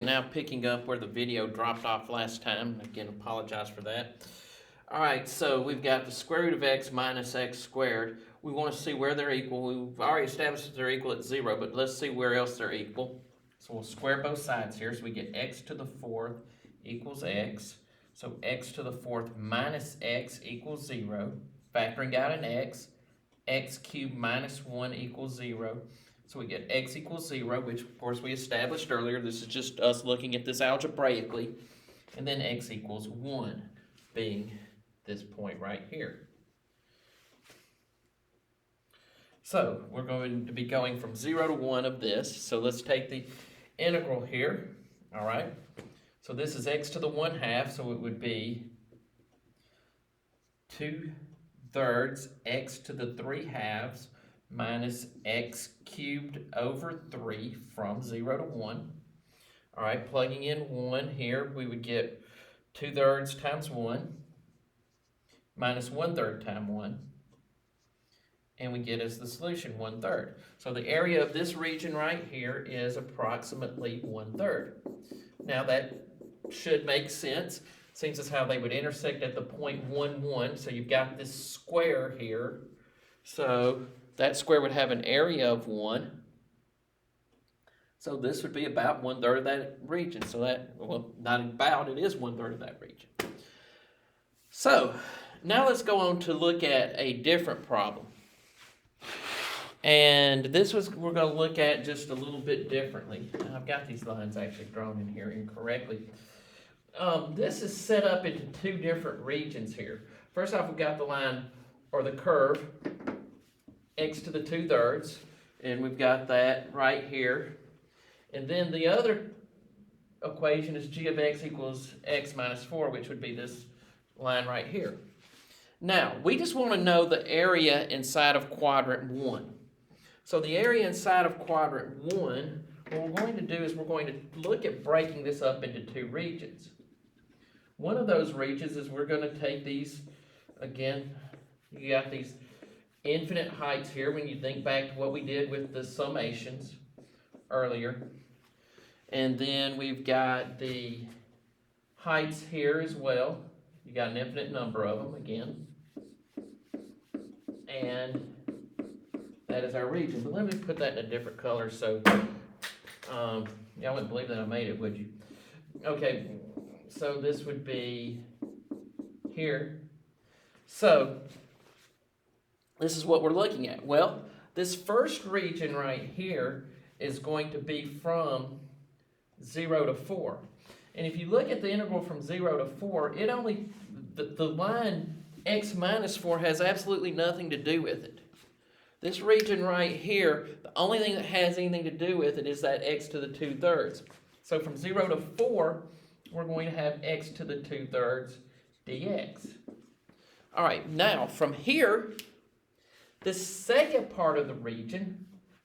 Now picking up where the video dropped off last time. Again, apologize for that. All right, so we've got the square root of x minus x squared. We want to see where they're equal. We've already established that they're equal at 0, but let's see where else they're equal. So we'll square both sides here. So we get x to the fourth equals x. So x to the fourth minus x equals 0. Factoring out an x cubed minus 1 equals 0. So we get x equals 0, which of course we established earlier. This is just us looking at this algebraically. And then x equals 1, being this point right here. So we're going to be going from 0 to 1 of this. So let's take the integral here. All right. So this is x to the 1/2, so it would be 2/3 x to the 3/2 minus x cubed over 3 from 0 to 1. All right, plugging in 1 here, we would get 2/3 times 1 minus 1/3 times 1. And we get as the solution 1/3. So the area of this region right here is approximately 1/3. Now that should make sense. Seems as how they would intersect at the point 1, 1. So you've got this square here. So that square would have an area of 1. So this would be about 1/3 of that region. So that, well, not about, it is 1/3 of that region. So now let's go on to look at a different problem. And this was, we're going to look at just a little bit differently. I've got these lines actually drawn in here incorrectly. This is set up into two different regions here. First off, we've got the line, or the curve, x to the 2/3, and we've got that right here. And then the other equation is g of x equals x minus 4, which would be this line right here. Now, we just want to know the area inside of quadrant 1. So the area inside of quadrant 1, what we're going to do is we're going to look at breaking this up into two regions. One of those regions is we're going to take these, again, you got these infinite heights here when you think back to what we did with the summations earlier. And then we've got the heights here as well. You got an infinite number of them again. And that is our region. But let me put that in a different color so y'all wouldn't believe that I made it, would you? Okay, so this would be here. So this is what we're looking at. Well, this first region right here is going to be from 0 to 4. And if you look at the integral from 0 to 4, it only, the line x minus 4 has absolutely nothing to do with it. This region right here, the only thing that has anything to do with it is that x to the 2/3. So from 0 to 4, we're going to have x to the 2/3 dx. All right, now from here, the second part of the region